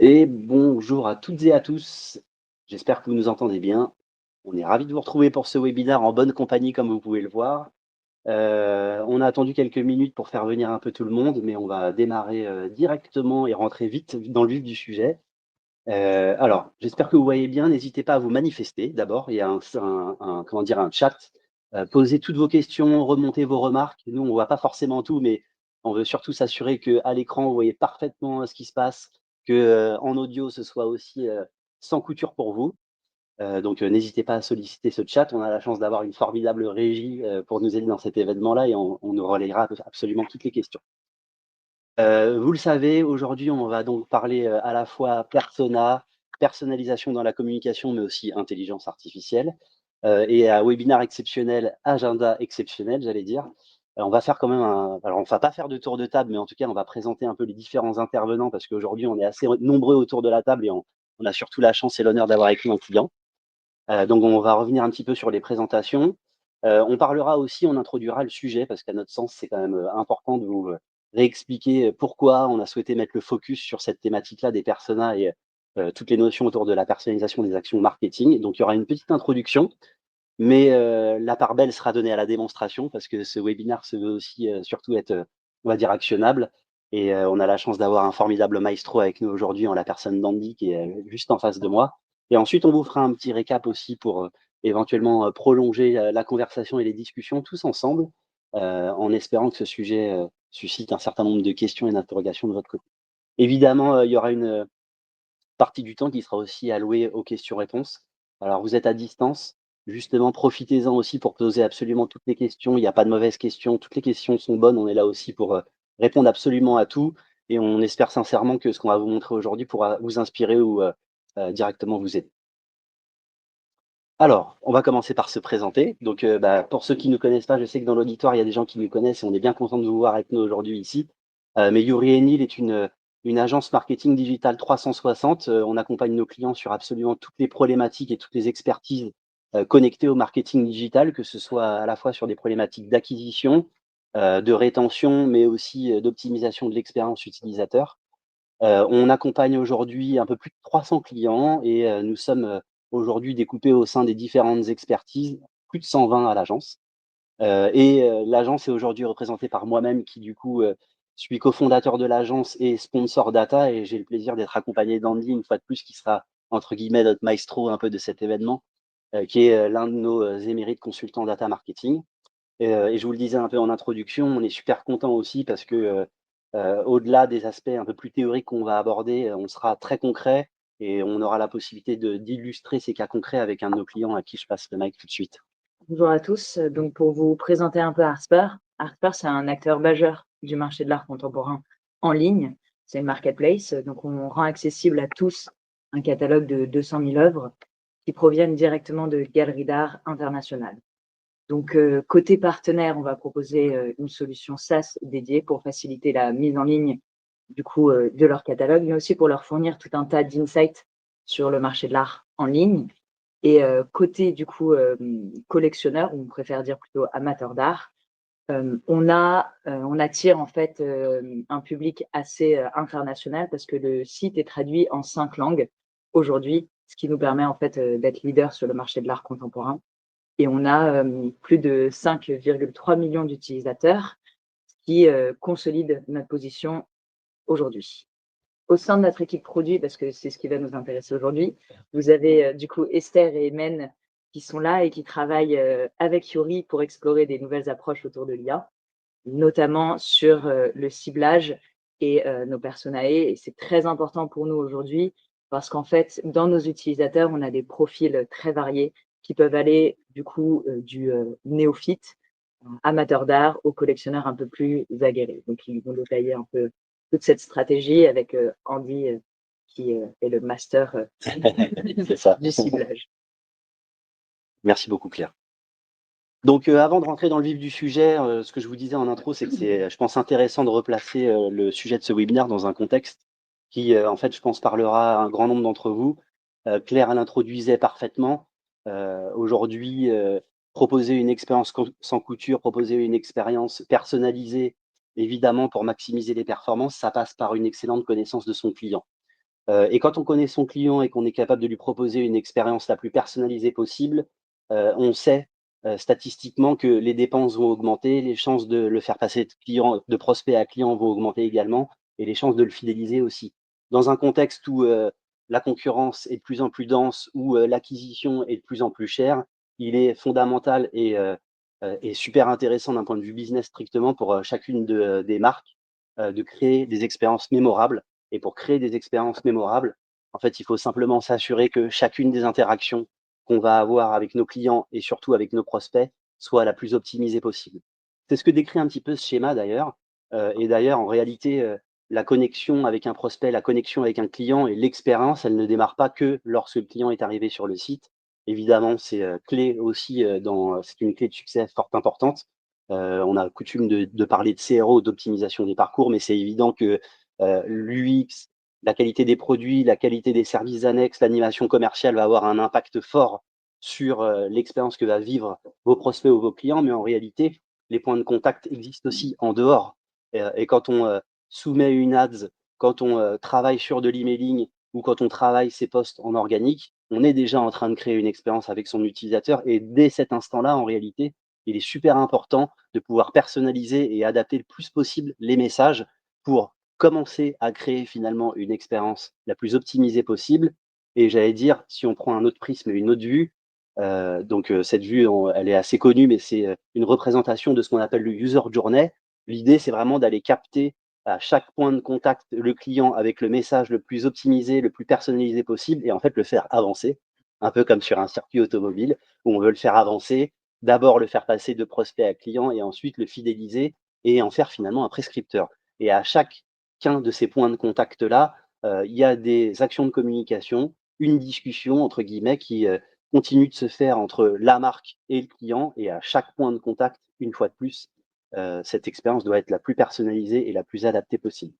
Et bonjour à toutes et à tous. J'espère que vous nous entendez bien. On est ravis de vous retrouver pour ce webinaire en bonne compagnie, comme vous pouvez le voir. On a attendu quelques minutes pour faire venir un peu tout le monde, mais on va démarrer directement et rentrer vite dans le vif du sujet. Alors, j'espère que vous voyez bien. N'hésitez pas à vous manifester. D'abord, il y a comment dire, un chat. Posez toutes vos questions, remontez vos remarques. Nous, on ne voit pas forcément tout, mais on veut surtout s'assurer qu'à l'écran, vous voyez parfaitement ce qui se passe, que en audio, ce soit aussi sans couture pour vous. Donc, n'hésitez pas à solliciter ce chat. On a la chance d'avoir une formidable régie pour nous aider dans cet événement-là et on nous relayera absolument toutes les questions. Vous le savez, aujourd'hui, on va donc parler, à la fois personnalisation dans la communication, mais aussi intelligence artificielle, et à webinaire exceptionnel, agenda exceptionnel, j'allais dire. On va faire quand même on va pas faire de tour de table, mais en tout cas, on va présenter un peu les différents intervenants parce qu'aujourd'hui, on est assez nombreux autour de la table et on a surtout la chance et l'honneur d'avoir avec nous un client. Donc on va revenir un petit peu sur les présentations. On parlera aussi, on introduira le sujet parce qu'à notre sens, c'est quand même, important de vous, réexpliquer, pourquoi on a souhaité mettre le focus sur cette thématique-là des personas et toutes les notions autour de la personnalisation des actions marketing. Donc il y aura une petite introduction, mais la part belle sera donnée à la démonstration parce que ce webinaire se veut aussi, surtout être, on va dire actionnable et on a la chance d'avoir un formidable maestro avec nous aujourd'hui en la personne d'Andy qui est, juste en face de moi et ensuite on vous fera un petit récap aussi pour, éventuellement, prolonger, la conversation et les discussions tous ensemble, en espérant que ce sujet, suscite un certain nombre de questions et d'interrogations de votre côté. Évidemment, il y aura une, partie du temps qui sera aussi allouée aux questions-réponses. Alors vous êtes à distance, justement profitez-en aussi pour poser absolument toutes les questions. Il n'y a pas de mauvaises questions, toutes les questions sont bonnes. On est là aussi pour, répondre absolument à tout et on espère sincèrement que ce qu'on va vous montrer aujourd'hui pourra vous inspirer ou, directement vous aider. Alors, on va commencer par se présenter. Donc, pour ceux qui ne nous connaissent pas, je sais que dans l'auditoire, il y a des gens qui nous connaissent et on est bien content de vous voir avec nous aujourd'hui ici. Mais Yuri Enil est une agence marketing digital 360. On accompagne nos clients sur absolument toutes les problématiques et toutes les expertises connectées au marketing digital, que ce soit à la fois sur des problématiques d'acquisition, de rétention, mais aussi d'optimisation de l'expérience utilisateur. On accompagne aujourd'hui un peu plus de 300 clients et nous sommes, aujourd'hui découpés au sein des différentes expertises, plus de 120 à l'agence. L'agence est aujourd'hui représentée par moi-même qui du coup, suis cofondateur de l'agence et sponsor data et j'ai le plaisir d'être accompagné d'Andy une fois de plus qui sera entre guillemets «notre maestro» un peu de cet événement, qui est, l'un de nos, émérites consultants data marketing. Et je vous le disais un peu en introduction, on est super content aussi parce que, au-delà des aspects un peu plus théoriques qu'on va aborder, on sera très concret et on aura la possibilité d'illustrer ces cas concrets avec un de nos clients à qui je passe le mic tout de suite. Bonjour à tous. Donc, pour vous présenter un peu Harper, Harper, c'est un acteur majeur du marché de l'art contemporain en ligne. C'est une marketplace. Donc, on rend accessible à tous un catalogue de 200 000 œuvres qui proviennent directement de galeries d'art internationales. Donc, côté partenaire, on va proposer une solution SaaS dédiée pour faciliter la mise en ligne du coup de leur catalogue, mais aussi pour leur fournir tout un tas d'insights sur le marché de l'art en ligne. Et côté du coup, collectionneur, ou on préfère dire plutôt amateur d'art, on attire en fait, un public assez, international parce que le site est traduit en 5 langues aujourd'hui, ce qui nous permet en fait, d'être leader sur le marché de l'art contemporain et on a, plus de 5,3 millions d'utilisateurs, ce qui, consolide notre position aujourd'hui. Au sein de notre équipe produit, parce que c'est ce qui va nous intéresser aujourd'hui, vous avez du coup Esther et Emen qui sont là et qui travaillent avec Yuri pour explorer des nouvelles approches autour de l'IA, notamment sur le ciblage et nos personae. Et c'est très important pour nous aujourd'hui parce qu'en fait, dans nos utilisateurs, on a des profils très variés qui peuvent aller du coup du néophyte, amateur d'art, aux collectionneurs un peu plus aguerris. Donc, ils vont détailler un peu toute cette stratégie avec Andy qui est le master C'est ça. du ciblage. Merci beaucoup Claire. Donc, avant de rentrer dans le vif du sujet, ce que je vous disais en intro, c'est que c'est, je pense, intéressant de replacer, le sujet de ce webinaire dans un contexte qui, en fait, je pense, parlera à un grand nombre d'entre vous. Claire l'introduisait parfaitement. Aujourd'hui, proposer une expérience sans couture, proposer une expérience personnalisée, évidemment pour maximiser les performances, ça passe par une excellente connaissance de son client. Et quand on connaît son client et qu'on est capable de lui proposer une expérience la plus personnalisée possible, on sait, statistiquement que les dépenses vont augmenter, les chances de le faire passer de prospect à client vont augmenter également et les chances de le fidéliser aussi. Dans un contexte où, la concurrence est de plus en plus dense, où, l'acquisition est de plus en plus chère, il est fondamental et super intéressant d'un point de vue business strictement pour, chacune des marques, de créer des expériences mémorables et pour créer des expériences mémorables, en fait, il faut simplement s'assurer que chacune des interactions qu'on va avoir avec nos clients et surtout avec nos prospects soit la plus optimisée possible. C'est ce que décrit un petit peu ce schéma d'ailleurs, et d'ailleurs en réalité, la connexion avec un prospect, la connexion avec un client et l'expérience, elle ne démarre pas que lorsque le client est arrivé sur le site. Évidemment, c'est, clé aussi, c'est une clé de succès fort importante. On a coutume de parler de CRO, d'optimisation des parcours, mais c'est évident que, l'UX, la qualité des produits, la qualité des services annexes, l'animation commerciale va avoir un impact fort sur, l'expérience que va vivre vos prospects ou vos clients. Mais en réalité, les points de contact existent aussi en dehors et quand on, soumet une ads, quand on, travaille sur de l'emailing ou quand on travaille ses posts en organique, on est déjà en train de créer une expérience avec son utilisateur et dès cet instant-là, en réalité, il est super important de pouvoir personnaliser et adapter le plus possible les messages pour commencer à créer finalement une expérience la plus optimisée possible. Et j'allais dire, si on prend un autre prisme et une autre vue, cette vue, elle est assez connue, mais c'est une représentation de ce qu'on appelle le user journey. L'idée, c'est vraiment d'aller capter à chaque point de contact le client avec le message le plus optimisé, le plus personnalisé possible et en fait le faire avancer, un peu comme sur un circuit automobile où on veut le faire avancer, d'abord le faire passer de prospect à client et ensuite le fidéliser et en faire finalement un prescripteur. Et à chacun de ces points de contact-là, il y a des actions de communication, une discussion entre guillemets qui, continue de se faire entre la marque et le client et à chaque point de contact, une fois de plus, cette expérience doit être la plus personnalisée et la plus adaptée possible.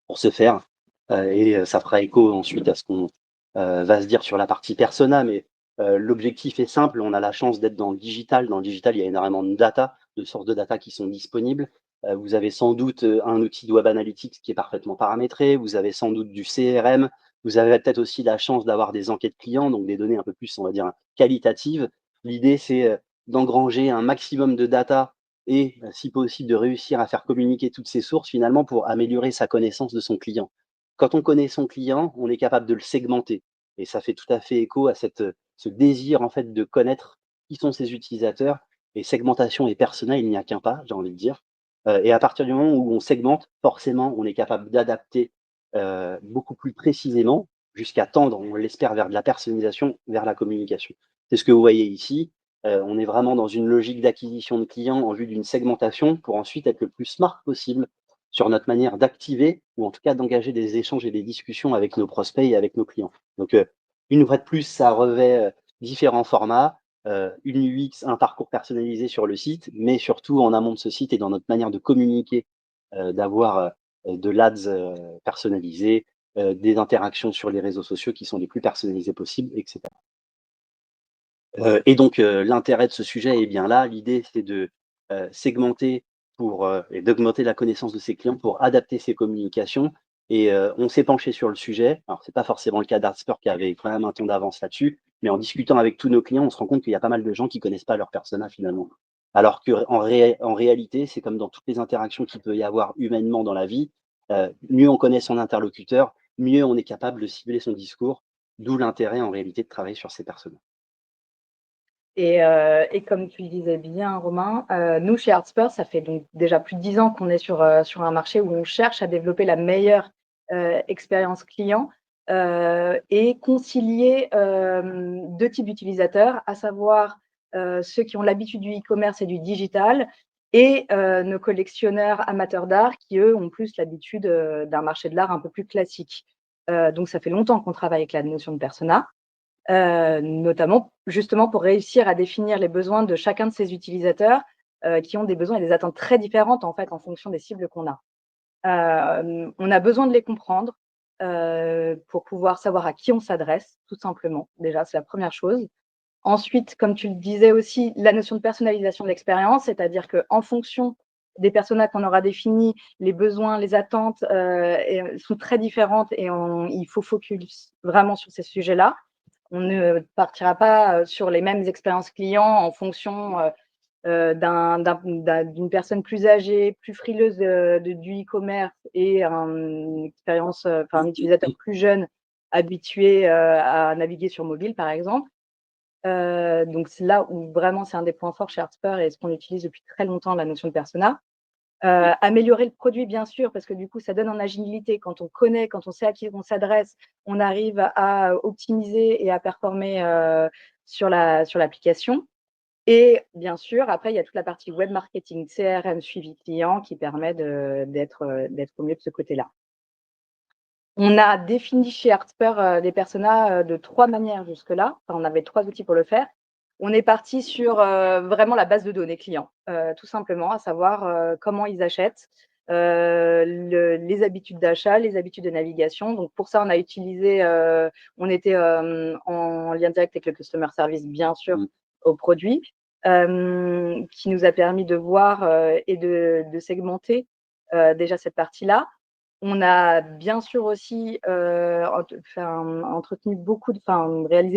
Pour ce faire, ça fera écho ensuite à ce qu'on, va se dire sur la partie persona, mais, l'objectif est simple, on a la chance d'être dans le digital. Dans le digital, il y a énormément de data, de sources de data qui sont disponibles. Vous avez sans doute, un outil de web analytics qui est parfaitement paramétré, vous avez sans doute du CRM, vous avez peut-être aussi la chance d'avoir des enquêtes clients, donc des données un peu plus, on va dire, qualitatives. L'idée, c'est, d'engranger un maximum de data et si possible de réussir à faire communiquer toutes ces sources finalement pour améliorer sa connaissance de son client. Quand on connaît son client, on est capable de le segmenter et ça fait tout à fait écho à ce désir en fait de connaître qui sont ses utilisateurs et segmentation et persona, il n'y a qu'un pas, j'ai envie de dire. Et à partir du moment où on segmente, forcément, on est capable d'adapter, beaucoup plus précisément jusqu'à tendre, on l'espère, vers de la personnalisation, vers la communication. C'est ce que vous voyez ici. On est vraiment dans une logique d'acquisition de clients en vue d'une segmentation pour ensuite être le plus smart possible sur notre manière d'activer ou en tout cas d'engager des échanges et des discussions avec nos prospects et avec nos clients. Donc, une fois de plus, ça revêt, différents formats, une UX, un parcours personnalisé sur le site, mais surtout en amont de ce site et dans notre manière de communiquer, d'avoir, de l'Ads, personnalisé, des interactions sur les réseaux sociaux qui sont les plus personnalisées possibles et cetera. Et donc l'intérêt de ce sujet est bien là. L'idée, c'est de, segmenter et d'augmenter la connaissance de ses clients pour adapter ses communications et on s'est penché sur le sujet. Alors c'est pas forcément le cas d'Artspur qui avait quand même un temps d'avance là-dessus, mais en discutant avec tous nos clients, on se rend compte qu'il y a pas mal de gens qui connaissent pas leur persona finalement. Alors qu'en réalité, c'est comme dans toutes les interactions qu'il peut y avoir humainement dans la vie, mieux on connaît son interlocuteur, mieux on est capable de cibler son discours, d'où l'intérêt en réalité de travailler sur ces personas. Et comme tu le disais bien, Romain, nous, chez Artspur, ça fait donc déjà plus de 10 ans qu'on est sur un marché où on cherche à développer la meilleure expérience client et concilier 2 types d'utilisateurs, à savoir ceux qui ont l'habitude du e-commerce et du digital et nos collectionneurs amateurs d'art qui, eux, ont plus l'habitude d'un marché de l'art un peu plus classique. Donc ça fait longtemps qu'on travaille avec la notion de persona. Notamment justement pour réussir à définir les besoins de chacun de ces utilisateurs, qui ont des besoins et des attentes très différentes en fait en fonction des cibles qu'on a. On a besoin de les comprendre, pour pouvoir savoir à qui on s'adresse, tout simplement. Déjà, c'est la première chose. Ensuite, comme tu le disais aussi, la notion de personnalisation de l'expérience, c'est-à-dire qu'en fonction des personas qu'on aura définis, les besoins, les attentes sont très différentes et il faut focus vraiment sur ces sujets-là. On ne partira pas sur les mêmes expériences clients en fonction d'une personne plus âgée, plus frileuse du e-commerce et une expérience, un utilisateur plus jeune habitué à naviguer sur mobile, par exemple. Donc c'est là où vraiment c'est un des points forts chez Artspur et ce qu'on utilise depuis très longtemps, la notion de persona. Améliorer le produit, bien sûr, parce que du coup, ça donne en agilité. Quand on connaît, quand on sait à qui on s'adresse, on arrive à optimiser et à performer sur l'application. Et bien sûr, après, il y a toute la partie web marketing, CRM, suivi client, qui permet d'être au mieux de ce côté-là. On a défini chez Artspur des personas de 3 manières jusque-là. Enfin, on avait 3 outils pour le faire. On est parti sur vraiment la base de données clients, tout simplement, à savoir comment ils achètent, les habitudes d'achat, les habitudes de navigation. Donc pour ça, on a utilisé, on était en lien direct avec le customer service, bien sûr, au produit, qui nous a permis de voir et de segmenter déjà cette partie-là. On a bien sûr aussi réalisé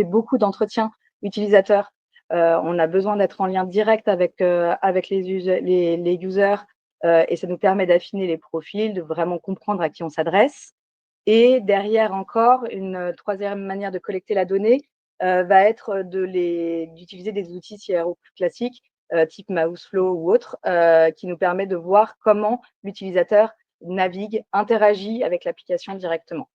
beaucoup d'entretiens utilisateurs. On a besoin d'être en lien direct avec les users et ça nous permet d'affiner les profils, de vraiment comprendre à qui on s'adresse. Et derrière encore, une troisième manière de collecter la donnée va être d'utiliser des outils CRO plus classiques, type Mouseflow ou autre, qui nous permet de voir comment l'utilisateur navigue, interagit avec l'application directement.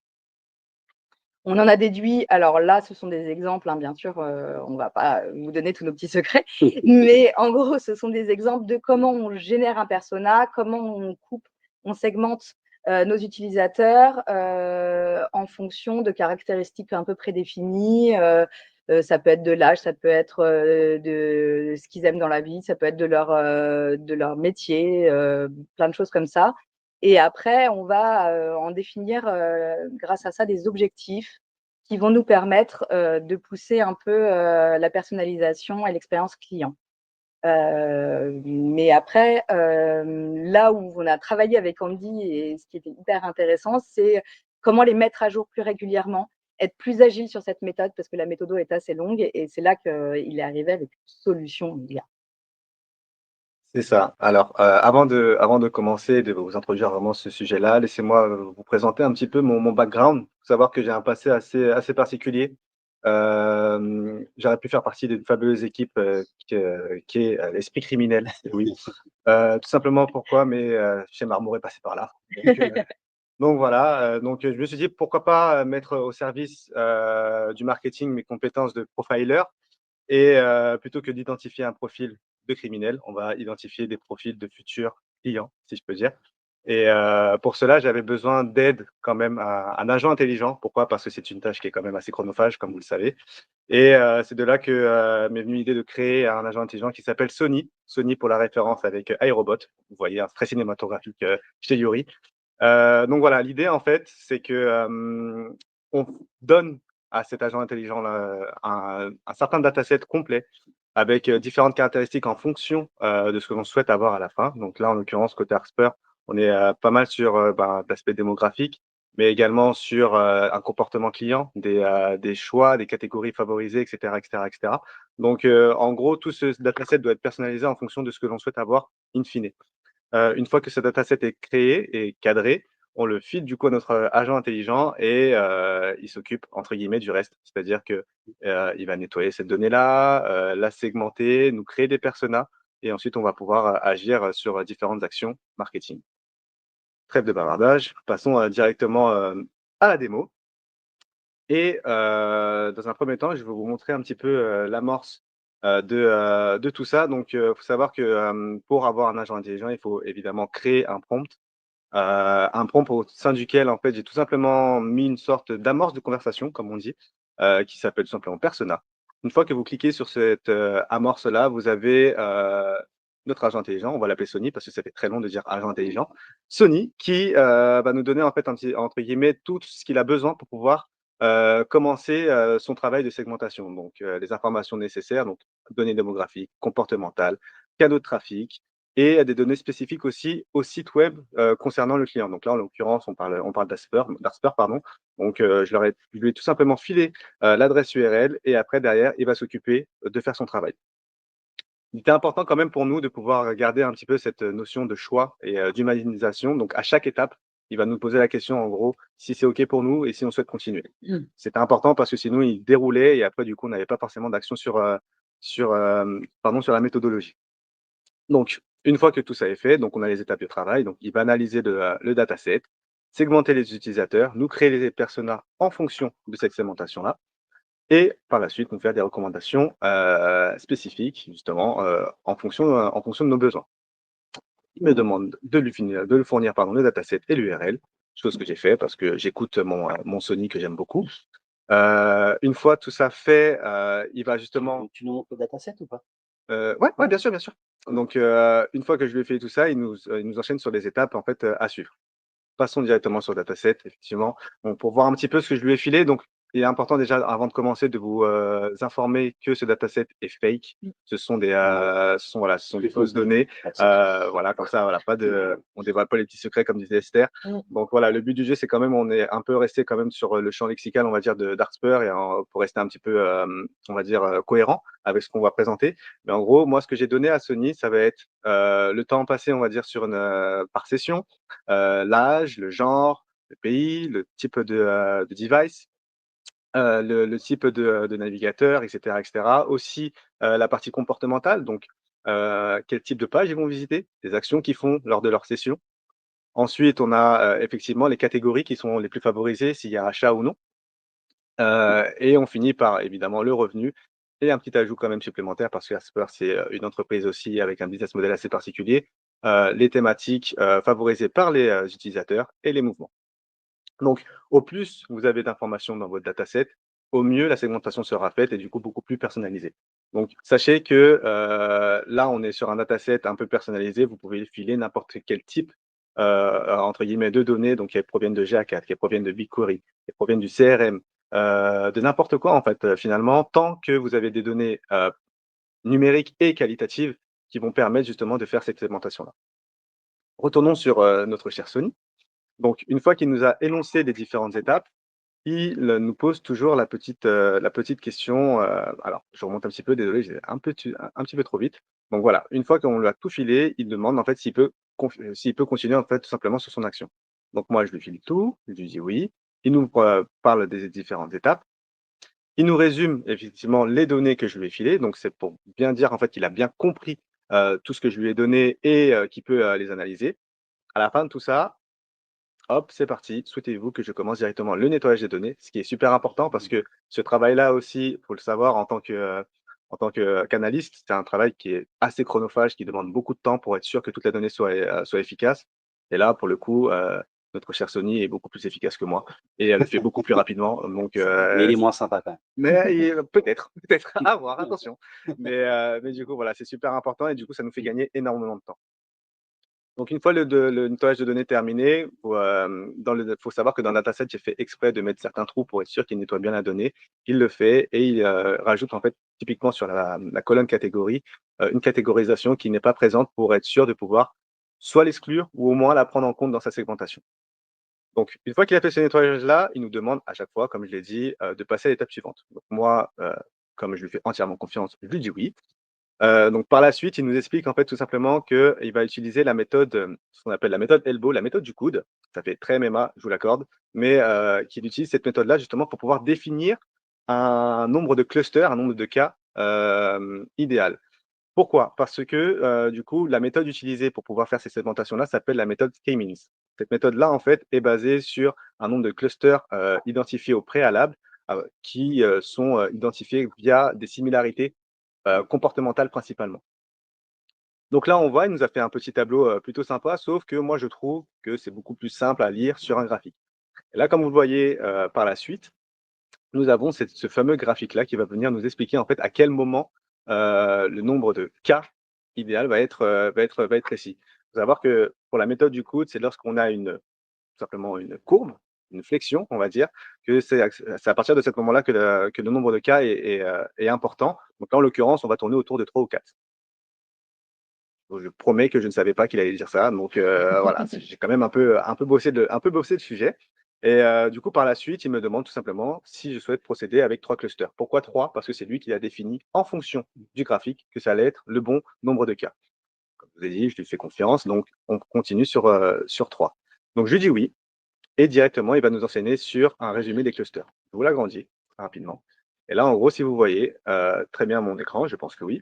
On en a déduit, alors là, ce sont des exemples, hein, bien sûr, on ne va pas vous donner tous nos petits secrets, mais en gros, ce sont des exemples de comment on génère un persona, comment on coupe, on segmente nos utilisateurs en fonction de caractéristiques un peu prédéfinies. Ça peut être de l'âge, ça peut être de ce qu'ils aiment dans la vie, ça peut être de leur métier, plein de choses comme ça. Et après, on va en définir, grâce à ça, des objectifs qui vont nous permettre de pousser un peu la personnalisation et l'expérience client. Mais après, là où on a travaillé avec Andy et ce qui était hyper intéressant, c'est comment les mettre à jour plus régulièrement, être plus agile sur cette méthode parce que la méthode est assez longue et c'est là qu'il est arrivé avec une solution IA. C'est ça. Alors, avant de commencer, de vous introduire vraiment ce sujet-là, laissez-moi, vous présenter un petit peu mon background. Il faut savoir que j'ai un passé assez particulier. J'aurais pu faire partie d'une fabuleuse équipe, qui est, l'Esprit Criminel, oui. Tout simplement pourquoi? Mais, chez Marmot est passé par là. Donc voilà, je me suis dit: «Pourquoi pas, mettre au service, du marketing mes compétences de profiler?» Et plutôt que d'identifier un profil de criminel, on va identifier des profils de futurs clients, si je peux dire. Et pour cela, j'avais besoin d'aide quand même, un agent intelligent. Pourquoi? Parce que c'est une tâche qui est quand même assez chronophage, comme vous le savez. Et c'est de là que m'est venue l'idée de créer un agent intelligent qui s'appelle Sony. Sony pour la référence avec iRobot. Vous voyez, un très cinématographique chez Yuri. Donc voilà, l'idée en fait, c'est que, on donne à cet agent intelligent-là, un certain dataset complet avec, différentes caractéristiques en fonction, de ce que l'on souhaite avoir à la fin. Donc là, en l'occurrence, côté Harper, on est, pas mal sur, l'aspect démographique, mais également sur, un comportement client, des choix, des catégories favorisées et cetera et cetera et cetera. Donc, en gros, tout ce dataset doit être personnalisé en fonction de ce que l'on souhaite avoir in fine. Une fois que ce dataset est créé et cadré, on le file du coup à notre, agent intelligent et il s'occupe entre guillemets «du reste». C'est-à-dire que, il va nettoyer cette donnée-là, la segmenter, nous créer des personas et ensuite on va pouvoir, agir, sur, différentes actions marketing. Trêve de bavardage, passons, directement, à la démo et dans un premier temps, je vais vous montrer un petit peu, l'amorce, de tout ça. Donc, faut savoir que, pour avoir un agent intelligent, il faut évidemment créer un prompt au sein duquel, en fait, j'ai tout simplement mis une sorte d'amorce de conversation, comme on dit, qui s'appelle tout simplement persona. Une fois que vous cliquez sur cette, amorce-là, vous avez, notre agent intelligent, on va l'appeler Sony parce que ça fait très long de dire agent intelligent. Sony qui, va nous donner en fait un petit entre guillemets «tout ce qu'il a besoin» pour pouvoir, commencer, son travail de segmentation. Donc, les informations nécessaires, donc données démographiques, comportementales, canaux de trafic, et des données spécifiques aussi au site web concernant le client. Donc là, en l'occurrence, on parle d'Asper, pardon. Donc je lui ai tout simplement filé l'adresse URL et après, derrière, il va s'occuper de faire son travail. Il était important quand même pour nous de pouvoir garder un petit peu cette notion de choix et d'humanisation. Donc à chaque étape, il va nous poser la question en gros si c'est OK pour nous et si on souhaite continuer. C'était important parce que sinon il déroulait et après du coup on n'avait pas forcément d'action sur la méthodologie. Donc une fois que tout ça est fait, donc on a les étapes de travail, donc il va analyser le dataset, segmenter les utilisateurs, nous créer les personas en fonction de cette segmentation-là et par la suite, nous faire des recommandations spécifiques, justement, en fonction de nos besoins. Il me demande de le fournir pardon, le dataset et l'URL, chose que j'ai fait parce que j'écoute mon Sony que j'aime beaucoup. Une fois tout ça fait, il va justement. Tu nous montres le dataset ou pas? Ouais, ouais, bien sûr, bien sûr. Donc, une fois que je lui ai fait tout ça, il nous enchaîne sur les étapes en fait à suivre. Passons directement sur le dataset, effectivement. Bon, pour voir un petit peu ce que je lui ai filé, donc il est important déjà, avant de commencer, de vous informer que ce dataset est fake. Voilà, ce sont des fausses données. Voilà, comme ça, voilà, on dévoile pas les petits secrets comme disait Esther. Donc voilà, le but du jeu, c'est quand même, on est un peu resté quand même sur le champ lexical, on va dire, d'Artsper et pour rester un petit peu, on va dire, cohérent avec ce qu'on va présenter. Mais en gros, moi, ce que j'ai donné à Sony, ça va être le temps passé, on va dire, par session, l'âge, le genre, le pays, le type de device, le type de navigateur, et cetera, et cetera. Aussi, la partie comportementale, donc quel type de page ils vont visiter, les actions qu'ils font lors de leur session. Ensuite, on a effectivement les catégories qui sont les plus favorisées, s'il y a achat ou non. Et on finit par évidemment le revenu et un petit ajout quand même supplémentaire parce que Asper, c'est une entreprise aussi avec un business model assez particulier, les thématiques favorisées par les utilisateurs et les mouvements. Donc, au plus vous avez d'informations dans votre dataset, au mieux la segmentation sera faite et du coup beaucoup plus personnalisée. Donc, sachez que là, on est sur un dataset un peu personnalisé. Vous pouvez filer n'importe quel type, entre guillemets, de données, donc qui proviennent de GA4, qui proviennent de BigQuery, qui proviennent du CRM, de n'importe quoi en fait, finalement, tant que vous avez des données numériques et qualitatives qui vont permettre justement de faire cette segmentation-là. Retournons sur notre cher Sony. Donc, une fois qu'il nous a énoncé les différentes étapes, il nous pose toujours la petite question, alors je remonte un petit peu, désolé, j'ai un petit peu trop vite. Donc voilà, une fois qu'on lui a tout filé, il demande en fait s'il peut continuer en fait tout simplement sur son action. Donc moi je lui file tout, je lui dis oui, il nous parle des différentes étapes, il nous résume effectivement les données que je lui ai filées, donc c'est pour bien dire en fait qu'il a bien compris, tout ce que je lui ai donné et qu'il peut, les analyser. À la fin de tout ça, hop, c'est parti. Souhaitez-vous que je commence directement le nettoyage des données? Ce qui est super important parce que ce travail-là aussi, faut le savoir en tant que qu'analyste, c'est un travail qui est assez chronophage, qui demande beaucoup de temps pour être sûr que toute la donnée soit efficace. Et là, pour le coup, notre chère Sony est beaucoup plus efficace que moi et elle le fait beaucoup plus rapidement. Donc, Mais il est moins sympa quand même. mais peut-être, à voir, attention. Mais du coup, voilà, c'est super important et du coup, ça nous fait gagner énormément de temps. Donc une fois le nettoyage de données terminé, faut savoir que dans le dataset, j'ai fait exprès de mettre certains trous pour être sûr qu'il nettoie bien la donnée. Il le fait et il rajoute en fait typiquement sur la colonne catégorie, une catégorisation qui n'est pas présente pour être sûr de pouvoir soit l'exclure ou au moins la prendre en compte dans sa segmentation. Donc une fois qu'il a fait ce nettoyage-là, il nous demande à chaque fois, comme je l'ai dit, de passer à l'étape suivante. Donc moi, comme je lui fais entièrement confiance, je lui dis oui. Donc par la suite, il nous explique en fait tout simplement qu'il va utiliser la méthode, ce qu'on appelle la méthode Elbow, la méthode du coude. Ça fait très MMA, je vous l'accorde, mais qu'il utilise cette méthode-là justement pour pouvoir définir un nombre de clusters, un nombre de cas, idéal. Pourquoi? Parce que, du coup, la méthode utilisée pour pouvoir faire ces segmentations-là s'appelle la méthode K-means. Cette méthode-là, en fait, est basée sur un nombre de clusters, identifiés au préalable, qui, sont, identifiés via des similarités comportementales principalement. Donc là, on voit, il nous a fait un petit tableau plutôt sympa, sauf que moi, je trouve que c'est beaucoup plus simple à lire sur un graphique. Et là, comme vous le voyez par la suite, nous avons ce fameux graphique-là qui va venir nous expliquer en fait à quel moment le nombre de cas idéal va être précis. Il faut savoir que pour la méthode du coude, c'est lorsqu'on a tout simplement une courbe, une flexion, on va dire, que c'est à partir de ce moment-là que le nombre de cas est important. Donc là, en l'occurrence, on va tourner autour de 3 ou 4. Je promets que je ne savais pas qu'il allait dire ça. Donc voilà, j'ai quand même un peu bossé le sujet. Et du coup, par la suite, il me demande tout simplement si je souhaite procéder avec 3 clusters. Pourquoi 3? Parce que c'est lui qui a défini en fonction du graphique que ça allait être le bon nombre de cas. Comme je vous ai dit, je lui fais confiance, donc on continue sur 3. Donc je lui dis oui, et directement, il va nous enseigner sur un résumé des clusters. Je vous l'agrandis rapidement. Et là, en gros, si vous voyez très bien mon écran, je pense que oui,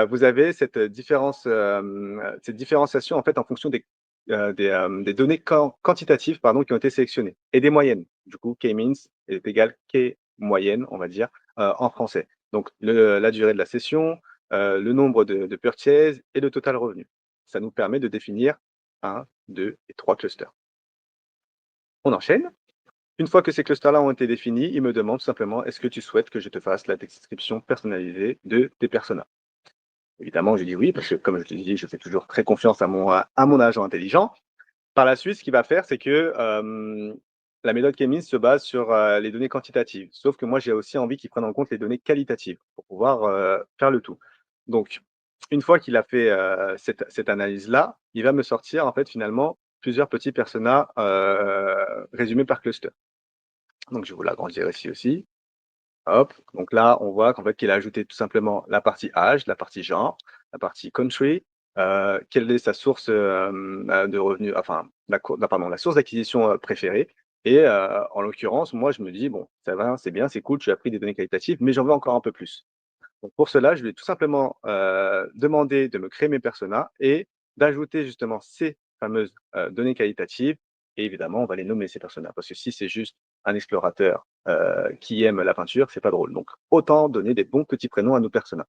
vous avez cette différenciation en fait en fonction des données quantitatives pardon, qui ont été sélectionnées et des moyennes. Du coup, K-means est égal K moyenne, on va dire, en français. Donc, la durée de la session, le nombre de purchases et le total revenu. Ça nous permet de définir 1, 2 et 3 clusters. On enchaîne. Une fois que ces clusters-là ont été définis, il me demande simplement est-ce que tu souhaites que je te fasse la description personnalisée de tes personas. Évidemment, je dis oui, parce que comme je te dis, je fais toujours très confiance à mon agent intelligent. Par la suite, ce qu'il va faire, c'est que la méthode K-means se base sur les données quantitatives. Sauf que moi, j'ai aussi envie qu'il prenne en compte les données qualitatives pour pouvoir faire le tout. Donc, une fois qu'il a fait cette analyse-là, il va me sortir en fait finalement plusieurs petits personas résumés par cluster. Donc, je vais vous l'agrandir ici aussi. Hop, donc là, on voit qu'en fait, qu'il a ajouté tout simplement la partie âge, la partie genre, la partie country, quelle est sa source de revenus, enfin, la source d'acquisition préférée. Et en l'occurrence, moi, je me dis, bon, ça va, c'est bien, c'est cool, tu as pris des données qualitatives, mais j'en veux encore un peu plus. Donc pour cela, je lui ai tout simplement demandé de me créer mes personas et d'ajouter justement ces fameuses données qualitatives. Et évidemment, on va les nommer ces personas parce que si c'est juste un explorateur qui aime la peinture, c'est pas drôle. Donc autant donner des bons petits prénoms à nos personas.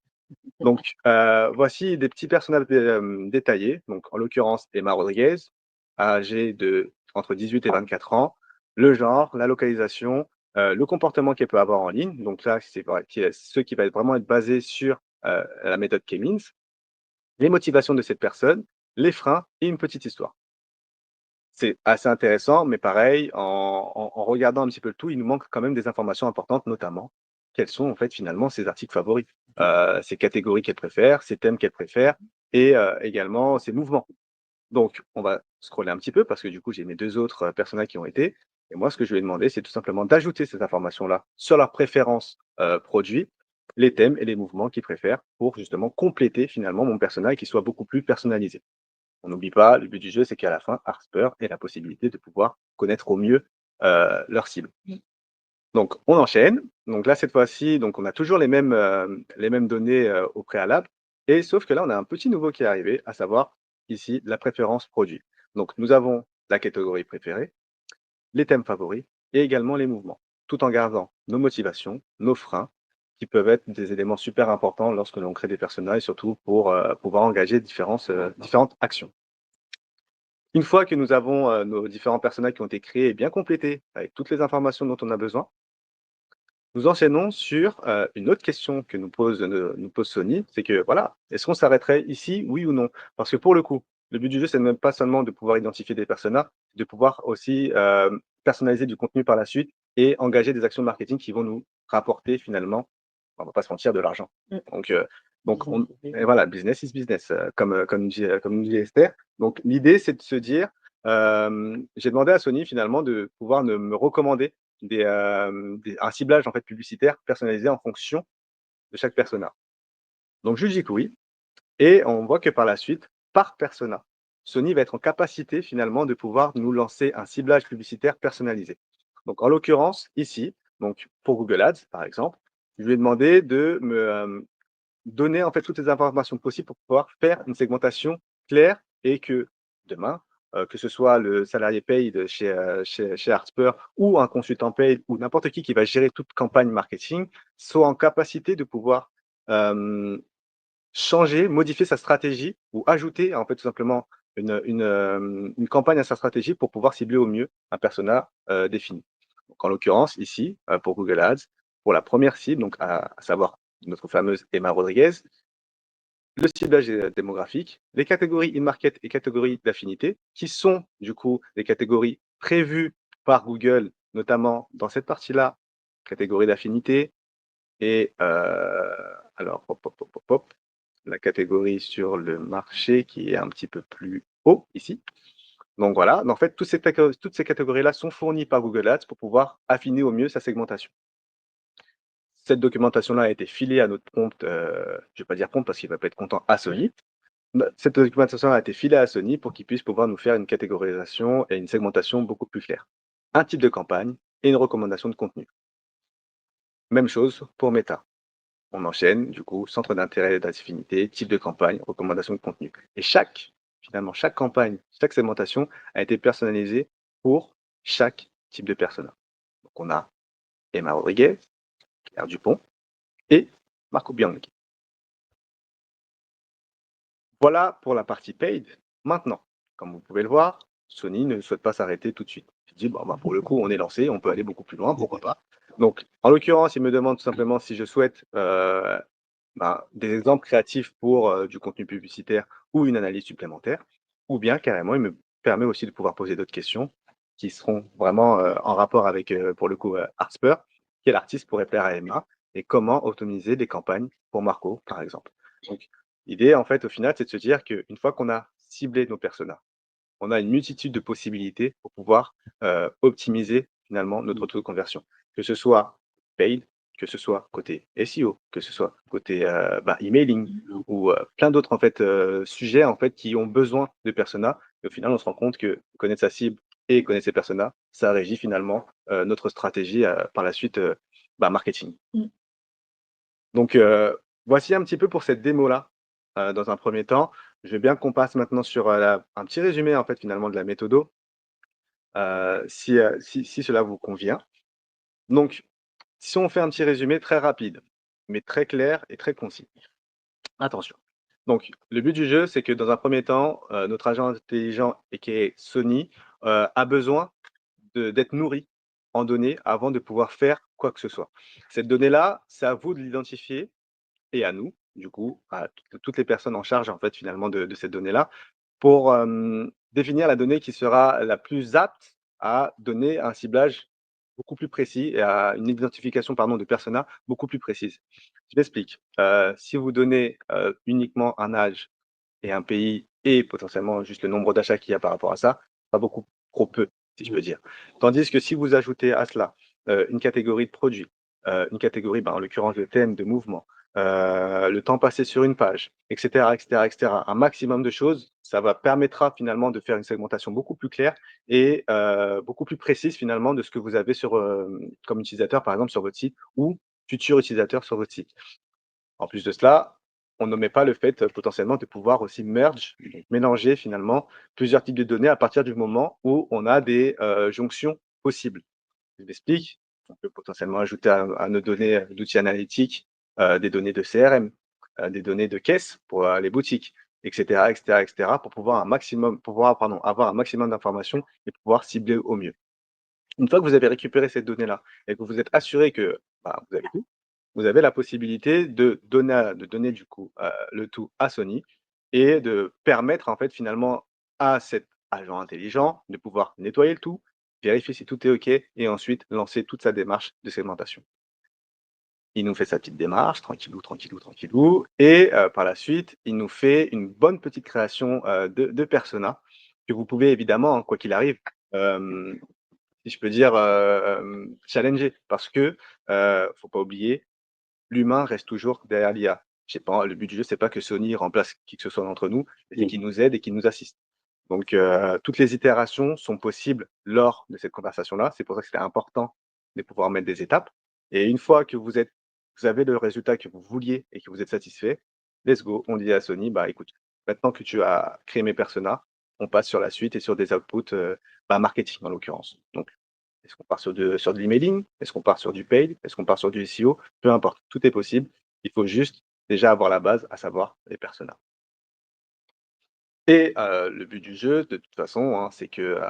Donc voici des petits personnages détaillés. Donc en l'occurrence Emma Rodriguez, âgée de entre 18 et 24 ans, le genre, la localisation, le comportement qu'elle peut avoir en ligne. Donc là, c'est ce qui va vraiment être basé sur la méthode K-means, les motivations de cette personne, les freins et une petite histoire. C'est assez intéressant, mais pareil, en regardant un petit peu le tout, il nous manque quand même des informations importantes, notamment quels sont en fait finalement ses articles favoris, ses catégories qu'elle préfère, ses thèmes qu'elle préfère et également ses mouvements. Donc on va scroller un petit peu parce que du coup j'ai mes 2 autres personnages qui ont été et moi ce que je lui ai demandé, c'est tout simplement d'ajouter ces informations-là sur leurs préférences produits, les thèmes et les mouvements qu'ils préfèrent pour justement compléter finalement mon personnage et qu'il soit beaucoup plus personnalisé. On n'oublie pas, le but du jeu, c'est qu'à la fin, Harper ait la possibilité de pouvoir connaître au mieux leur cible. Donc, on enchaîne. Donc là, cette fois-ci, donc on a toujours les mêmes données au préalable. Et sauf que là, on a un petit nouveau qui est arrivé, à savoir ici la préférence produit. Donc, nous avons la catégorie préférée, les thèmes favoris et également les mouvements, tout en gardant nos motivations, nos freins, qui peuvent être des éléments super importants lorsque l'on crée des personnages, surtout pour pouvoir engager différentes actions. Une fois que nous avons nos différents personnages qui ont été créés et bien complétés avec toutes les informations dont on a besoin, nous enchaînons sur une autre question que nous pose Sony, c'est que voilà, est-ce qu'on s'arrêterait ici, oui ou non? Parce que pour le coup, le but du jeu, c'est même pas seulement de pouvoir identifier des personnages, de pouvoir aussi personnaliser du contenu par la suite et engager des actions de marketing qui vont nous rapporter finalement, on va pas se mentir, de l'argent. Donc, et voilà, business is business, comme nous dit Esther. Donc l'idée, c'est de se dire, j'ai demandé à Sony finalement de pouvoir me recommander un ciblage en fait publicitaire personnalisé en fonction de chaque persona. Donc je lui dis que oui, et on voit que par la suite, par persona, Sony va être en capacité finalement de pouvoir nous lancer un ciblage publicitaire personnalisé. Donc en l'occurrence ici, donc pour Google Ads par exemple, je lui ai demandé de me donner en fait toutes les informations possibles pour pouvoir faire une segmentation claire et que demain, que ce soit le salarié paid chez Harper ou un consultant paid ou n'importe qui va gérer toute campagne marketing, soit en capacité de pouvoir changer, modifier sa stratégie ou ajouter en fait tout simplement une campagne à sa stratégie pour pouvoir cibler au mieux un persona défini. Donc en l'occurrence ici, pour Google Ads, pour la première cible, donc à savoir notre fameuse Emma Rodriguez, le ciblage démographique, les catégories in-market et catégories d'affinité, qui sont du coup des catégories prévues par Google, notamment dans cette partie-là, catégorie d'affinité, et alors, hop, hop, hop, hop, hop. la catégorie sur le marché qui est un petit peu plus haut ici. Donc voilà, en fait, toutes ces catégories-là sont fournies par Google Ads pour pouvoir affiner au mieux sa segmentation. Cette documentation-là a été filée à notre compte, je ne vais pas dire compte parce qu'il ne va pas être content, à Sony. Cette documentation a été filée à Sony pour qu'ils puissent pouvoir nous faire une catégorisation et une segmentation beaucoup plus claire. Un type de campagne et une recommandation de contenu. Même chose pour Meta. On enchaîne, du coup, centre d'intérêt et d'affinité, type de campagne, recommandation de contenu. Et finalement, chaque campagne, chaque segmentation a été personnalisée pour chaque type de persona. Donc on a Emma Rodriguez, Claire Dupont et Marco Bianchi. Voilà pour la partie paid. Maintenant, comme vous pouvez le voir, Sony ne souhaite pas s'arrêter tout de suite. Il dit, bon, bah, pour le coup, on est lancé, on peut aller beaucoup plus loin, pourquoi pas. Donc, en l'occurrence, il me demande tout simplement si je souhaite des exemples créatifs pour du contenu publicitaire ou une analyse supplémentaire, ou bien carrément, il me permet aussi de pouvoir poser d'autres questions qui seront vraiment en rapport avec, pour le coup, Artspur, quel artiste pourrait plaire à Emma, et comment optimiser des campagnes pour Marco, par exemple. Donc, l'idée, en fait, au final, c'est de se dire qu'une fois qu'on a ciblé nos personas, on a une multitude de possibilités pour pouvoir optimiser finalement notre taux de conversion. Que ce soit paid, que ce soit côté SEO, que ce soit côté emailing ou plein d'autres en fait sujets en fait qui ont besoin de personas. Et au final, on se rend compte que connaître sa cible et connaître ses personas, ça régit finalement notre stratégie par la suite marketing. Donc, voici un petit peu pour cette démo-là, dans un premier temps. Je veux bien qu'on passe maintenant sur, un petit résumé, en fait, finalement, de la méthodo, si cela vous convient. Donc, si on fait un petit résumé très rapide, mais très clair et très concis. Attention. Donc, le but du jeu, c'est que dans un premier temps, notre agent intelligent et qui est Sony, a besoin d'être nourri en données avant de pouvoir faire quoi que ce soit. Cette donnée-là, c'est à vous de l'identifier et à nous, du coup, à toutes les personnes en charge, en fait, finalement, de cette donnée-là, pour définir la donnée qui sera la plus apte à donner un ciblage beaucoup plus précis et à une identification, pardon, de persona beaucoup plus précise. Je m'explique. Si vous donnez uniquement un âge et un pays et potentiellement juste le nombre d'achats qu'il y a par rapport à ça, pas beaucoup, trop peu, si je peux dire. Tandis que si vous ajoutez à cela une catégorie de produits, une catégorie, en l'occurrence de thème, de mouvement, le temps passé sur une page, etc., etc., etc., un maximum de choses, ça permettra finalement de faire une segmentation beaucoup plus claire et beaucoup plus précise finalement de ce que vous avez sur, comme utilisateur, par exemple, sur votre site ou futur utilisateur sur votre site. En plus de cela, on n'omet pas le fait potentiellement de pouvoir aussi merge, donc mélanger finalement plusieurs types de données à partir du moment où on a des jonctions possibles. Je m'explique. On peut potentiellement ajouter à nos données d'outils analytiques des données de CRM, des données de caisse pour les boutiques, etc., etc., etc., pour pouvoir avoir un maximum d'informations et pouvoir cibler au mieux. Une fois que vous avez récupéré ces données-là et que vous êtes assuré que vous avez tout, vous avez la possibilité de donner du coup le tout à Sony et de permettre en fait finalement à cet agent intelligent de pouvoir nettoyer le tout, vérifier si tout est OK et ensuite lancer toute sa démarche de segmentation. Il nous fait sa petite démarche, tranquillou, tranquillou, tranquillou, et par la suite, il nous fait une bonne petite création de persona que vous pouvez évidemment, hein, quoi qu'il arrive, si je peux dire, challenger parce que faut pas oublier, l'humain reste toujours derrière l'IA. Je sais pas, le but du jeu, c'est pas que Sony remplace qui que ce soit d'entre nous, mais c'est qu'il nous aide et qu'il nous assiste. Donc toutes les itérations sont possibles lors de cette conversation-là. C'est pour ça que c'était important de pouvoir mettre des étapes et une fois que vous avez le résultat que vous vouliez et que vous êtes satisfait, let's go, on dit à Sony: «Bah, écoute, maintenant que tu as créé mes personas, on passe sur la suite et sur des outputs, marketing en l'occurrence». Donc est-ce qu'on part sur de l'emailing? Est-ce qu'on part sur du paid? Est-ce qu'on part sur du SEO? Peu importe, tout est possible. Il faut juste déjà avoir la base, à savoir les personas. Et le but du jeu, de toute façon, hein, c'est que,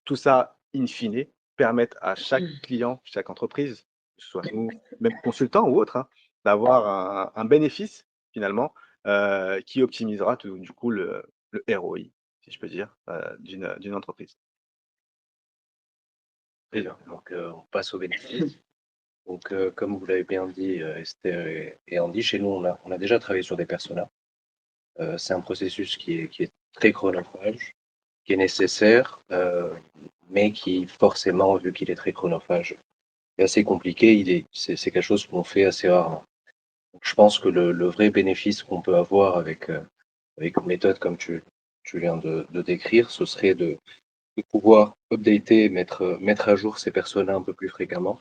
tout ça, in fine, permette à chaque client, chaque entreprise, que ce soit nous, même consultants ou autres, hein, d'avoir un bénéfice finalement, qui optimisera tout du coup le ROI, si je peux dire, d'une entreprise. Très bien. Donc, on passe aux bénéfices. Donc, comme vous l'avez bien dit, Esther et Andy, chez nous, on a déjà travaillé sur des personas. C'est un processus qui est très chronophage, qui est nécessaire, mais qui forcément, vu qu'il est très chronophage, est assez compliqué, c'est quelque chose qu'on fait assez rarement. Donc je pense que le vrai bénéfice qu'on peut avoir avec une méthode comme tu viens de décrire, ce serait de pouvoir updater, mettre à jour ces personas un peu plus fréquemment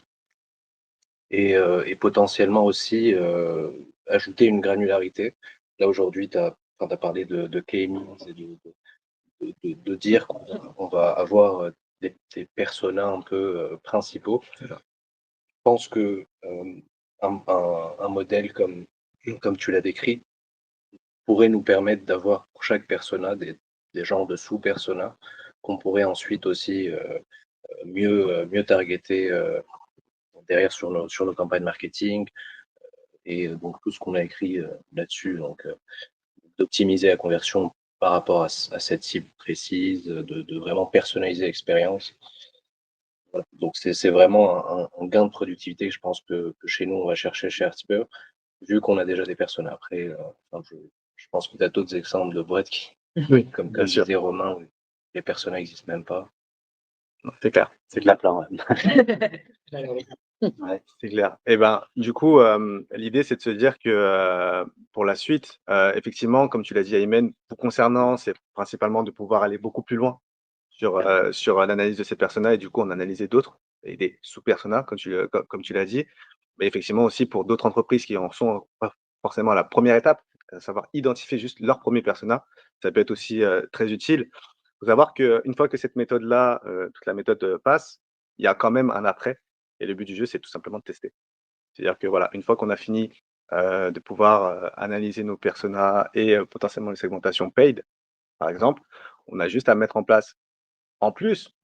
et potentiellement aussi ajouter une granularité. Là aujourd'hui, tu as parlé de K-means et de dire qu'on va avoir des personas un peu principaux. Je pense que un modèle comme tu l'as décrit pourrait nous permettre d'avoir pour chaque persona des genres de sous-personas qu'on pourrait ensuite aussi mieux targeter derrière sur nos campagnes marketing et donc tout ce qu'on a écrit là-dessus. Donc, d'optimiser la conversion par rapport à cette cible précise, de vraiment personnaliser l'expérience. Voilà. Donc, c'est vraiment un gain de productivité que je pense que chez nous, on va chercher chez Artspur, vu qu'on a déjà des personnes. Après, enfin, je pense que tu as d'autres exemples de boîtes qui, Oui, comme bien sûr. disait Romain, où les personnes n'existent même pas. C'est clair, c'est Il y en a clair, plein, ouais. Ouais. c'est clair. Et ben, du coup, l'idée, c'est de se dire que pour la suite, effectivement, comme tu l'as dit, Aymen, vous concernant, c'est principalement de pouvoir aller beaucoup plus loin sur l'analyse de ces personas et du coup, en analyser d'autres et des sous-personas, comme tu l'as dit. Mais effectivement aussi pour d'autres entreprises qui en sont pas forcément à la première étape, à savoir identifier juste leur premier persona, ça peut être aussi très utile. Il faut savoir qu'une fois que cette méthode-là, toute la méthode passe, il y a quand même un après. Et le but du jeu, c'est tout simplement de tester. C'est-à-dire que voilà, une fois qu'on a fini de pouvoir analyser nos personas et potentiellement les segmentations paid, par exemple, on a juste à mettre en place, en plus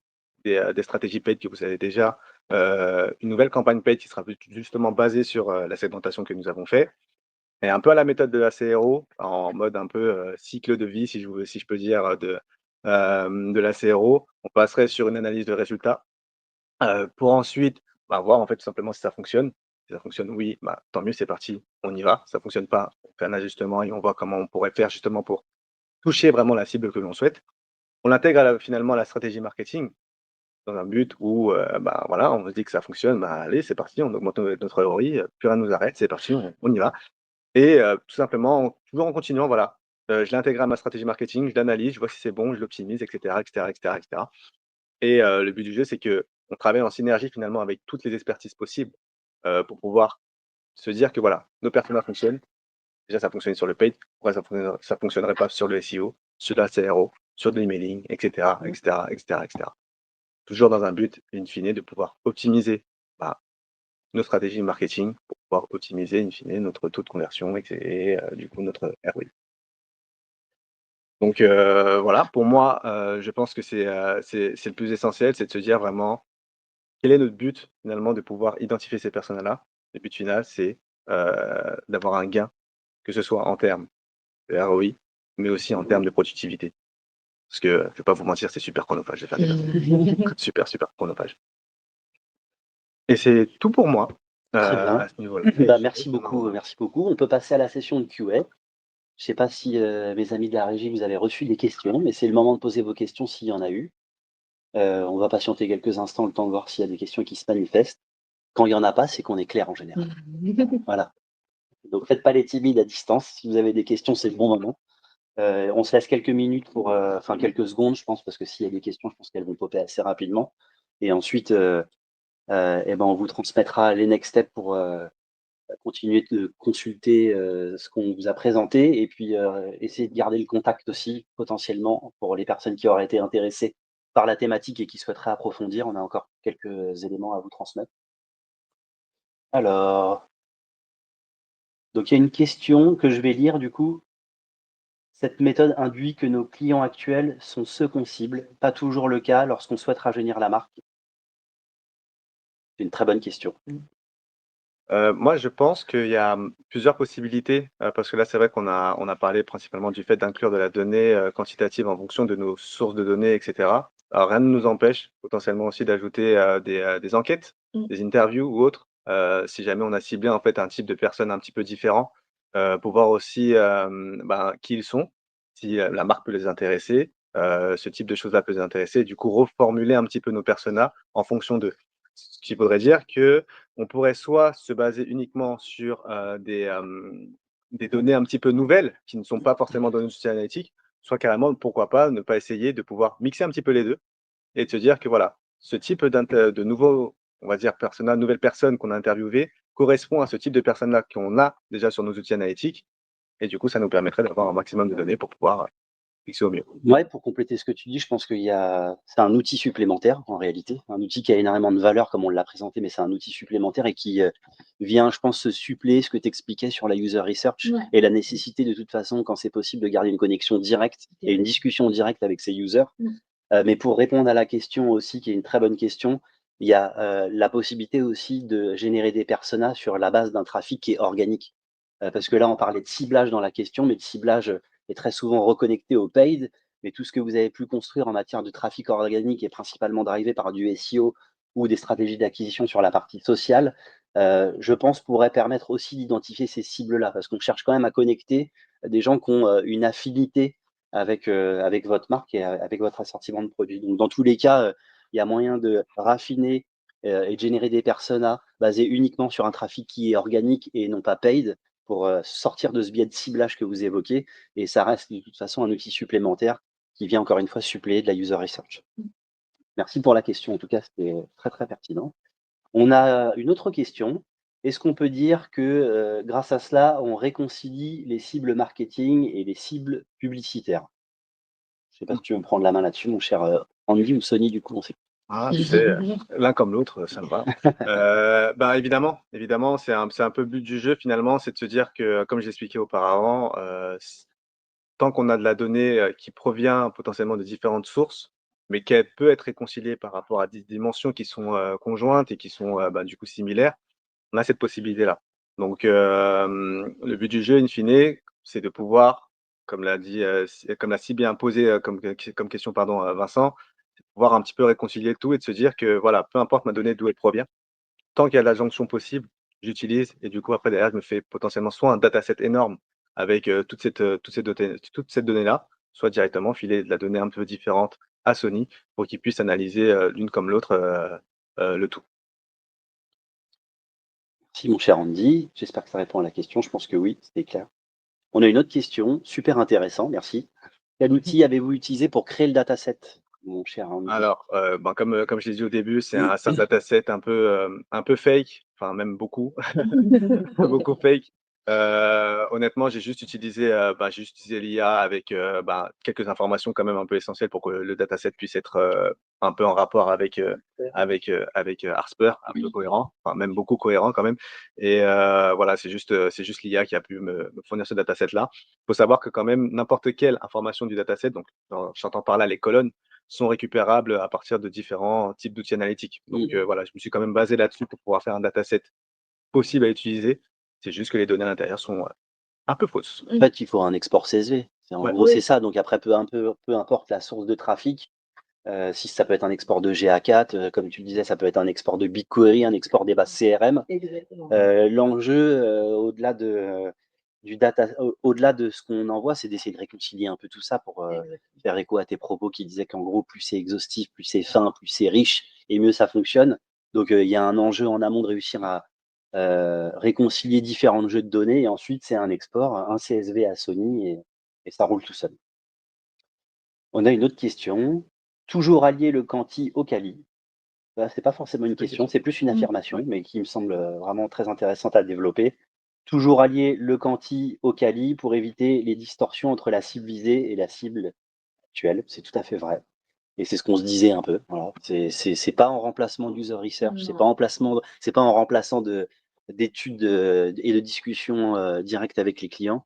des stratégies paid que vous avez déjà, une nouvelle campagne paid qui sera justement basée sur la segmentation que nous avons fait. Et un peu à la méthode de la CRO, en mode un peu cycle de vie, si je peux dire, de la CRO, on passerait sur une analyse de résultats pour ensuite bah, voir en fait tout simplement si ça fonctionne. Si ça fonctionne, oui, bah, tant mieux, c'est parti, on y va. Ça fonctionne pas, on fait un ajustement et on voit comment on pourrait faire justement pour toucher vraiment la cible que l'on souhaite. On l'intègre finalement à la stratégie marketing dans un but où bah, voilà, on se dit que ça fonctionne, bah, allez, c'est parti, on augmente notre ROI, plus rien ne nous arrête, c'est parti, on y va. Et tout simplement, toujours en continuant, voilà, je l'intègre à ma stratégie marketing, je l'analyse, je vois si c'est bon, je l'optimise, et cetera, et cetera, et cetera, et cetera. Et le but du jeu, c'est qu'on travaille en synergie finalement avec toutes les expertises possibles, pour pouvoir se dire que voilà, nos personas fonctionnent. Déjà, ça fonctionnait sur le paid, pourquoi ça fonctionnerait pas sur le SEO, sur la CRO, sur de l'emailing, et cetera, et cetera, et cetera, et cetera. Toujours dans un but, in fine, de pouvoir optimiser, bah, nos stratégies marketing pour pouvoir optimiser in fine notre taux de conversion et du coup notre ROI. Donc voilà, pour moi, je pense que c'est le plus essentiel, c'est de se dire vraiment quel est notre but finalement de pouvoir identifier ces personnes-là. Le but final, c'est d'avoir un gain, que ce soit en termes de ROI, mais aussi en termes de productivité. Parce que je vais pas vous mentir, c'est super chronophage de faire des personnes. Super, super chronophage. Et c'est tout pour moi Très bien. à ce niveau-là. Bah, merci beaucoup, merci beaucoup. On peut passer à la session de Q&A. Je sais pas si, mes amis de la régie, vous avez reçu des questions, mais c'est le moment de poser vos questions s'il y en a eu. On va patienter quelques instants, le temps de voir s'il y a des questions qui se manifestent. Quand il y en a pas, c'est qu'on est clair en général. Voilà. Donc faites pas les timides à distance. Si vous avez des questions, c'est le bon moment. On se laisse quelques minutes pour, enfin quelques secondes, je pense, parce que s'il y a des questions, je pense qu'elles vont popper assez rapidement. Et ensuite, et ben, on vous transmettra les next steps pour, continuer de consulter, ce qu'on vous a présenté et puis, essayer de garder le contact aussi, potentiellement, pour les personnes qui auraient été intéressées par la thématique et qui souhaiteraient approfondir. On a encore quelques éléments à vous transmettre. Alors, donc il y a une question que je vais lire du coup. Cette méthode induit que nos clients actuels sont ceux qu'on cible, pas toujours le cas lorsqu'on souhaite rajeunir la marque. C'est une très bonne question. Moi, je pense qu'il y a plusieurs possibilités, parce que là, c'est vrai qu'on a parlé principalement du fait d'inclure de la donnée, quantitative en fonction de nos sources de données et cetera. Alors rien ne nous empêche potentiellement aussi d'ajouter, des enquêtes, des interviews ou autres, si jamais on a ciblé en fait un type de personne un petit peu différent. pour voir aussi, qui ils sont, si, la marque peut les intéresser, ce type de choses-là peut les intéresser. Du coup, reformuler un petit peu nos personas en fonction d'eux. Ce qui voudrait dire qu'on pourrait soit se baser uniquement sur, des données un petit peu nouvelles, qui ne sont pas forcément données sociales analytiques, soit carrément, pourquoi pas, ne pas essayer de pouvoir mixer un petit peu les 2 et de se dire que voilà, ce type de nouveaux, on va dire, nouvelles personnes qu'on a interviewées correspond à ce type de personnes-là qu'on a déjà sur nos outils analytiques. Et du coup, ça nous permettrait d'avoir un maximum de données pour pouvoir fixer au mieux. Ouais, pour compléter ce que tu dis, je pense c'est un outil supplémentaire en réalité, un outil qui a énormément de valeur comme on l'a présenté, mais c'est un outil supplémentaire et qui vient, je pense, se suppléer ce que tu expliquais sur la user research et la nécessité de toute façon, quand c'est possible, de garder une connexion directe et une discussion directe avec ses users. Mais pour répondre à la question aussi, qui est une très bonne question, il y a la possibilité aussi de générer des personas sur la base d'un trafic qui est organique. Parce que là, on parlait de ciblage dans la question, mais le ciblage est très souvent reconnecté au paid. Mais tout ce que vous avez pu construire en matière de trafic organique est principalement drivé par du SEO ou des stratégies d'acquisition sur la partie sociale. Je pense pourrait permettre aussi d'identifier ces cibles-là, parce qu'on cherche quand même à connecter des gens qui ont une affinité avec votre marque et avec votre assortiment de produits. Donc dans tous les cas, il y a moyen de raffiner, et de générer des personas basés uniquement sur un trafic qui est organique et non pas paid pour, sortir de ce biais de ciblage que vous évoquez et ça reste de toute façon un outil supplémentaire qui vient encore une fois suppléer de la user research. Merci pour la question, en tout cas, c'était très, très pertinent. On a une autre question. Est-ce qu'on peut dire que, grâce à cela, on réconcilie les cibles marketing et les cibles publicitaires? Je sais pas si tu veux me prendre la main là-dessus, mon cher, Andy ou Sony, du coup, on sait. Ah, c'est l'un comme l'autre, ça me va. Évidemment, c'est un peu le but du jeu finalement, c'est de se dire que, comme j'expliquais auparavant, tant qu'on a de la donnée, qui provient potentiellement de différentes sources, mais qu'elle peut être réconciliée par rapport à des dimensions qui sont, conjointes et qui sont, du coup similaires, on a cette possibilité-là. Donc, le but du jeu in fine, c'est de pouvoir, comme l'a si bien posé, comme question, pardon, Vincent, c'est de pouvoir un petit peu réconcilier le tout et de se dire que voilà, peu importe ma donnée d'où elle provient, tant qu'il y a de la jonction possible, j'utilise et du coup après derrière je me fais potentiellement soit un dataset énorme avec, toute cette donnée-là, soit directement filer de la donnée un peu différente à Sony pour qu'ils puissent analyser, l'une comme l'autre, le tout. Merci, mon cher Andy. J'espère que ça répond à la question. Je pense que oui, c'était clair. On a une autre question, super intéressant, merci. Quel outil avez-vous utilisé pour créer le dataset, mon cher Andy? Alors, comme je l'ai dit au début, c'est un dataset un peu fake, enfin même beaucoup, beaucoup fake. Honnêtement, j'ai juste utilisé l'IA avec, quelques informations quand même un peu essentielles pour que le dataset puisse être, un peu en rapport avec Arsper, un peu cohérent, enfin même beaucoup cohérent quand même et voilà, c'est juste l'IA qui a pu me fournir ce dataset-là. Il faut savoir que quand même n'importe quelle information du dataset, donc j'entends par là les colonnes, sont récupérables à partir de différents types d'outils analytiques. Donc, voilà, je me suis quand même basé là-dessus pour pouvoir faire un dataset possible à utiliser. C'est juste que les données à l'intérieur sont, un peu fausses. En fait, il faut un export CSV. En Ouais. gros, c'est ça. Donc après, peu importe la source de trafic, si ça peut être un export de GA4, comme tu le disais, ça peut être un export de BigQuery, un export des bases CRM. Exactement. L'enjeu, au-delà de ce qu'on envoie, c'est d'essayer de réconcilier un peu tout ça pour, faire écho à tes propos qui disaient qu'en gros, plus c'est exhaustif, plus c'est fin, plus c'est riche et mieux ça fonctionne. Donc, il y a un enjeu en amont de réussir à, réconcilier différents jeux de données et ensuite c'est un export, un CSV à Sony et ça roule tout seul. On a une autre question. Toujours allier le quanti au quali? C'est pas forcément une question, c'est plus une affirmation, mais qui me semble, vraiment très intéressante à développer. Toujours allier le quanti au quali pour éviter les distorsions entre la cible visée et la cible actuelle. C'est tout à fait vrai et c'est ce qu'on se disait un peu, voilà. C'est pas en remplacement d'user research, c'est pas en remplaçant d'études, et de discussions, directes avec les clients.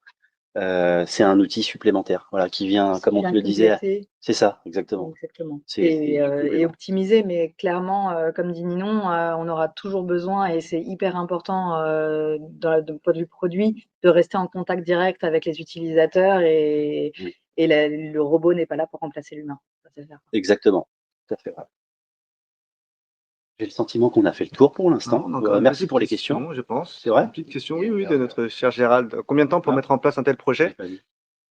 C'est un outil supplémentaire, voilà, qui vient, comme on te le disait, c'est ça, exactement. Exactement. C'est Et complément. optimiser, mais clairement, comme dit Ninon, on aura toujours besoin et c'est hyper important, d'un point de vue produit, de rester en contact direct avec les utilisateurs Oui, et le robot n'est pas là pour remplacer l'humain. Ça, c'est certain. exactement, tout à fait vrai. J'ai le sentiment qu'on a fait le tour pour l'instant. Non, encore une Merci petite pour les questions. je pense. C'est vrai? Une petite question, oui, de notre cher Gérald. Combien de temps pour Ah. mettre en place un tel projet? Vas-y.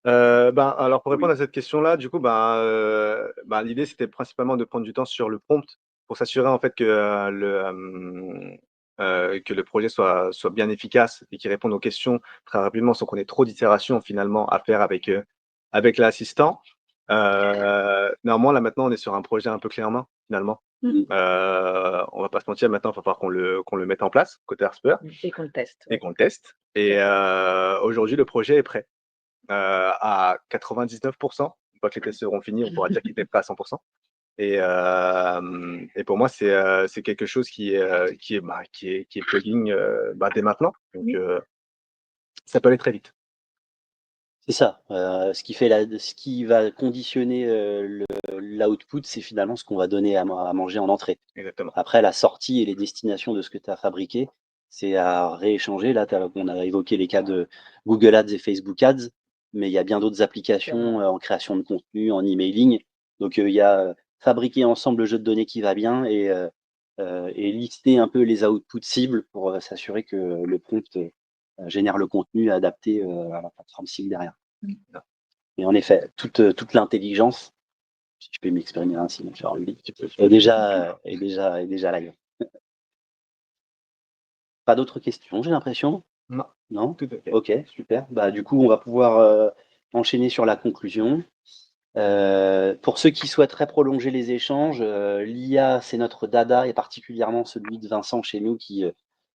Alors pour répondre Oui. à cette question-là, du coup, l'idée, c'était principalement de prendre du temps sur le prompt pour s'assurer en fait que le projet soit bien efficace et qu'il réponde aux questions très rapidement sans qu'on ait trop d'itérations finalement à faire avec l'assistant. Néanmoins, là maintenant, on est sur un projet un peu clé en main finalement. On va pas se mentir, maintenant, il va falloir qu'on le mette en place côté Harper Et qu'on le teste. et qu'on le teste. Et aujourd'hui, le projet est prêt à 99%. Une fois que les tests seront finis, on pourra dire qu'il était prêt à 100%. Et pour moi, c'est quelque chose qui est plugging dès maintenant. Donc, ça peut aller très vite. C'est ça. Ce qui va conditionner l'output, c'est finalement ce qu'on va donner à manger en entrée. Exactement. Après, la sortie et les destinations de ce que tu as fabriqué, c'est à rééchanger. Là, on a évoqué les cas de Google Ads et Facebook Ads, mais il y a bien d'autres applications en création de contenu, en emailing. Donc, il y a fabriquer ensemble le jeu de données qui va bien et lister un peu les outputs cibles pour s'assurer que le prompt génère le contenu adapté à la plateforme cible derrière. Et en effet, toute l'intelligence, si je peux m'exprimer ainsi, mon cher Rudy, est déjà là. Pas d'autres questions, j'ai l'impression? Non. Non? Tout à fait. Ok, super. Du coup, on va pouvoir enchaîner sur la conclusion. Pour ceux qui souhaiteraient prolonger les échanges, l'IA, c'est notre dada et particulièrement celui de Vincent chez nous qui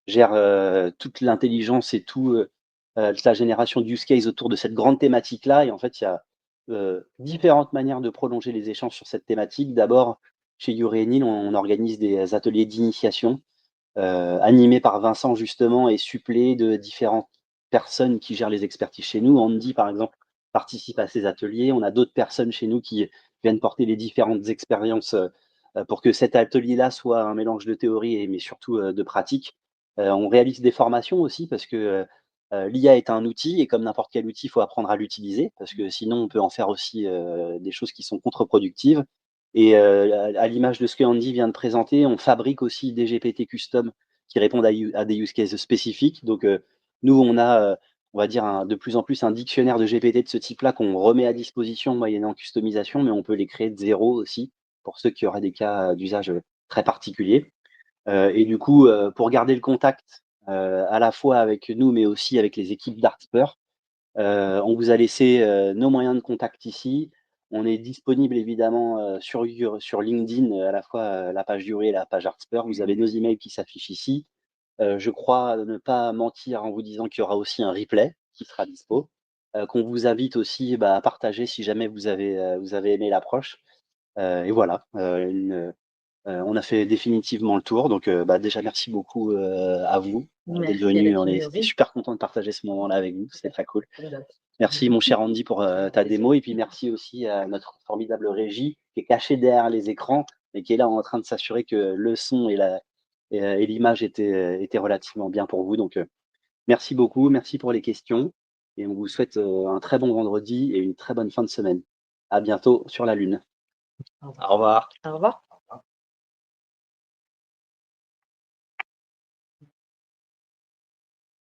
gère toute l'intelligence et toute la génération de use case autour de cette grande thématique-là. Et en fait, il y a différentes manières de prolonger les échanges sur cette thématique. D'abord, chez Urénil, on organise des ateliers d'initiation animés par Vincent justement et supplés de différentes personnes qui gèrent les expertises chez nous. Andy, par exemple, participe à ces ateliers. On a d'autres personnes chez nous qui viennent porter les différentes expériences pour que cet atelier-là soit un mélange de théorie mais surtout de pratique. On réalise des formations aussi parce que l'IA est un outil et comme n'importe quel outil, il faut apprendre à l'utiliser parce que sinon on peut en faire aussi des choses qui sont contre-productives. Et à l'image de ce que Andy vient de présenter, on fabrique aussi des GPT custom qui répondent à des use cases spécifiques. Donc nous, on a, on va dire de plus en plus un dictionnaire de GPT de ce type-là qu'on remet à disposition moyennant customisation, mais on peut les créer de zéro aussi pour ceux qui auraient des cas d'usage très particuliers. Et du coup, pour garder le contact à la fois avec nous, mais aussi avec les équipes d'Artspur, on vous a laissé nos moyens de contact ici. On est disponible évidemment sur LinkedIn, à la fois la page Yuri et la page Artspur. Vous avez nos emails qui s'affichent ici. Je crois ne pas mentir en vous disant qu'il y aura aussi un replay qui sera dispo, qu'on vous invite aussi à partager si jamais vous avez aimé l'approche. Et voilà, on a fait définitivement le tour. Donc déjà merci beaucoup à vous d'être venus. On était super contents de partager ce moment-là avec vous. C'était très cool. Merci mon cher Andy pour ta démo et puis merci aussi à notre formidable régie qui est cachée derrière les écrans et qui est là en train de s'assurer que le son et l'image étaient relativement bien pour vous. Donc merci beaucoup, merci pour les questions et on vous souhaite un très bon vendredi et une très bonne fin de semaine. À bientôt sur la Lune. Au revoir. Au revoir.